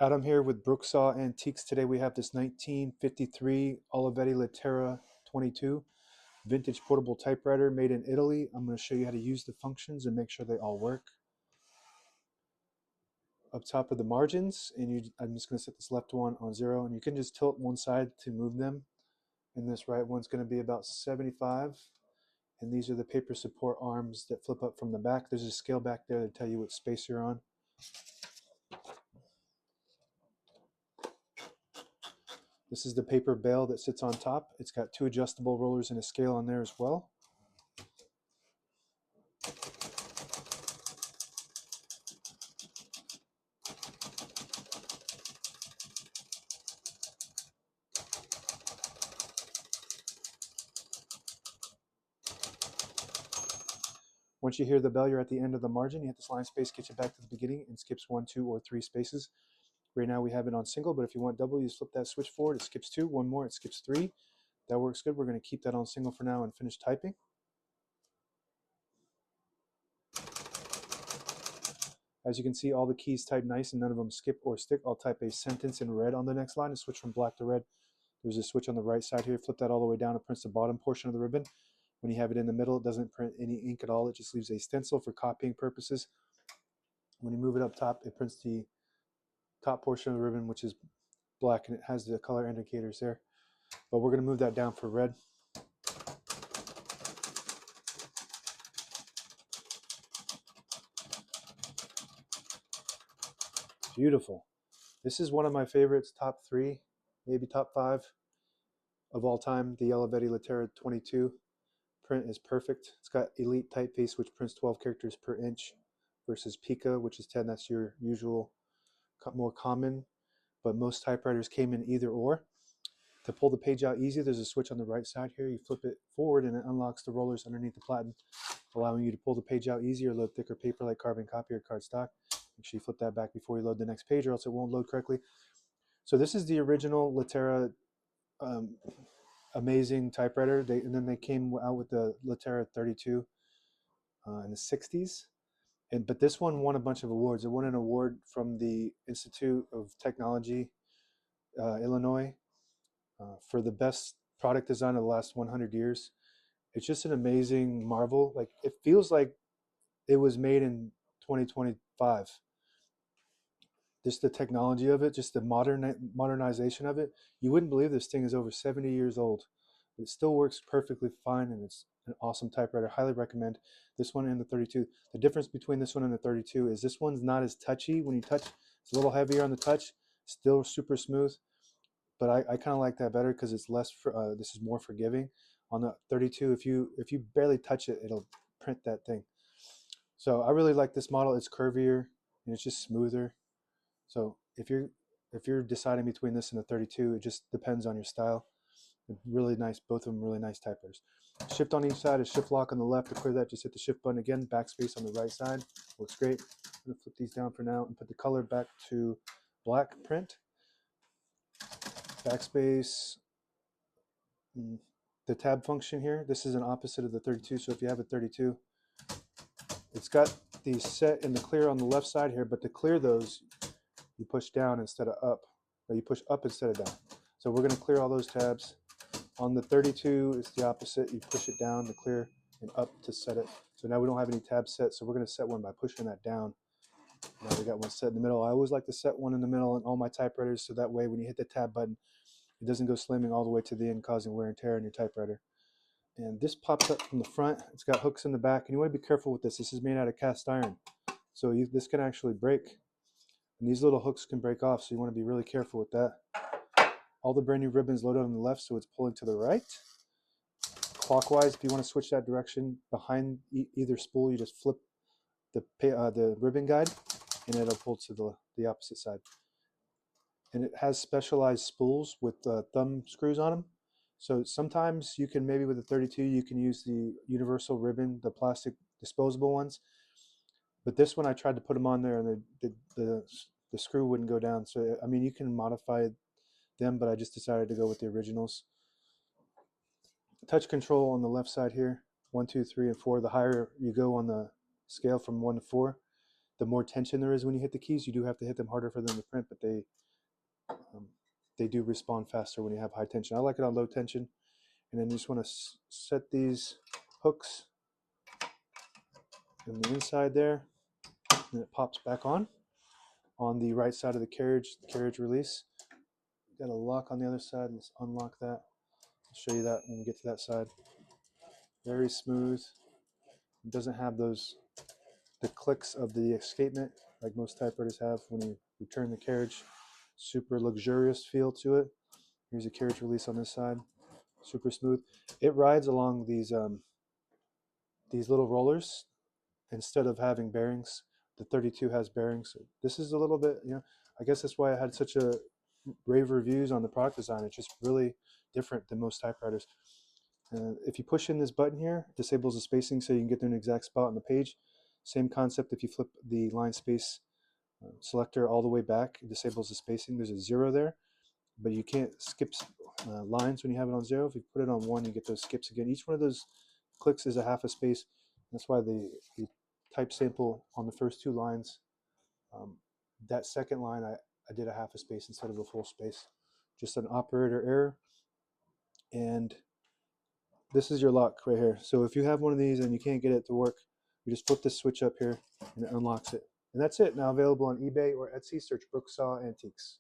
Adam here with Brooksaw Antiques. Today we have this 1953 Olivetti Lettera 22 vintage portable typewriter made in Italy. I'm going to show you how to use the functions and make sure they all work. Up top are the margins, and I'm just going to set this left one on 0, and you can just tilt one side to move them. And this right one's going to be about 75. And these are the paper support arms that flip up from the back. There's a scale back there to tell you what space you're on. This is the paper bale that sits on top. It's got 2 adjustable rollers and a scale on there as well. Once you hear the bell, you're at the end of the margin. You hit this line space, get you back to the beginning, and skips 1, 2, or 3 spaces. Right now we have it on single, but if you want double, you just flip that switch forward. It skips 2, 1 more, it skips 3. That works good. We're going to keep that on single for now and finish typing. As you can see, all the keys type nice and none of them skip or stick. I'll type a sentence in red on the next line and switch from black to red. There's a switch on the right side here. Flip that all the way down. It prints the bottom portion of the ribbon. When you have it in the middle, it doesn't print any ink at all. It just leaves a stencil for copying purposes. When you move it up top, it prints the top portion of the ribbon, which is black, and it has the color indicators there. But we're going to move that down for red. Beautiful. This is one of my favorites, top 3, maybe top 5 of all time. The Olivetti Lettera 22 print is perfect. It's got Elite typeface, which prints 12 characters per inch, versus Pica, which is 10. That's your usual, more common, but most typewriters came in either or. To pull the page out easy, there's a switch on the right side here. You flip it forward and it unlocks the rollers underneath the platen, allowing you to pull the page out easier, load thicker paper like carbon copy or cardstock. Make sure you flip that back before you load the next page, or else it won't load correctly. So this is the original Lettera amazing typewriter. And then they came out with the Lettera 32 in the 60s. But this one won a bunch of awards. It won an award from the Institute of Technology, Illinois, for the best product design of the last 100 years. It's just an amazing marvel. Like, it feels like it was made in 2025. Just the technology of it, just the modernization of it. You wouldn't believe this thing is over 70 years old. It still works perfectly fine, and it's an awesome typewriter. Highly recommend this one and the 32. The difference between this one and the 32 is this one's not as touchy. When you touch, it's a little heavier on the touch, still super smooth. But I kind of like that better because it's less. This is more forgiving. On the 32, if you barely touch it, it'll print that thing. So I really like this model. It's curvier and it's just smoother. So if you're deciding between this and the 32, it just depends on your style. Really nice, both of them really nice typewriters. Shift on each side, a shift lock on the left. To clear that, just hit the shift button again. Backspace on the right side. Works great. I'm going to flip these down for now and put the color back to black print. Backspace. The tab function here, this is an opposite of the 32. So if you have a 32, it's got the set and the clear on the left side here, but to clear those, you push down instead of up, or you push up instead of down. So we're going to clear all those tabs. On the 32, it's the opposite. You push it down to clear and up to set it. So now we don't have any tabs set, so we're going to set one by pushing that down. Now we got one set in the middle. I always like to set one in the middle in all my typewriters, so that way when you hit the tab button, it doesn't go slamming all the way to the end, causing wear and tear on your typewriter. And this pops up from the front. It's got hooks in the back, and you want to be careful with this. This is made out of cast iron, so this can actually break. And these little hooks can break off, so you want to be really careful with that. All the brand new ribbons loaded on the left, so it's pulling to the right. Clockwise, if you want to switch that direction behind either spool, you just flip the ribbon guide, and it'll pull to the opposite side. And it has specialized spools with thumb screws on them. So sometimes you can, maybe with the 32, you can use the universal ribbon, the plastic disposable ones. But this one, I tried to put them on there, and the screw wouldn't go down. So, I mean, you can modify them, but I just decided to go with the originals. Touch control on the left side here, 1, 2, 3, and 4. The higher you go on the scale from 1 to 4, the more tension there is when you hit the keys. You do have to hit them harder for them to print, but they do respond faster when you have high tension. I like it on low tension. And then you just want to set these hooks in the inside there, and it pops back on the right side of the carriage release. Got a lock on the other side. Let's unlock that. I'll show you that when we get to that side. Very smooth. It doesn't have the clicks of the escapement like most typewriters have when you return the carriage. Super luxurious feel to it. Here's a carriage release on this side. Super smooth. It rides along these little rollers instead of having bearings. The 32 has bearings. This is a little bit, I guess that's why I had such a rave reviews on the product design. It's just really different than most typewriters. If you push in this button here, it disables the spacing so you can get to an exact spot on the page. Same concept if you flip the line space selector all the way back, it disables the spacing. There's a 0 there, but you can't skip lines when you have it on 0. If you put it on 1, you get those skips again. Each one of those clicks is a half a space. That's why the type sample on the first 2 lines, that second line I did a half a space instead of a full space. Just an operator error. And this is your lock right here. So if you have one of these and you can't get it to work, you just flip this switch up here and it unlocks it. And that's it. Now available on eBay or Etsy. Search Brooksaw Antiques.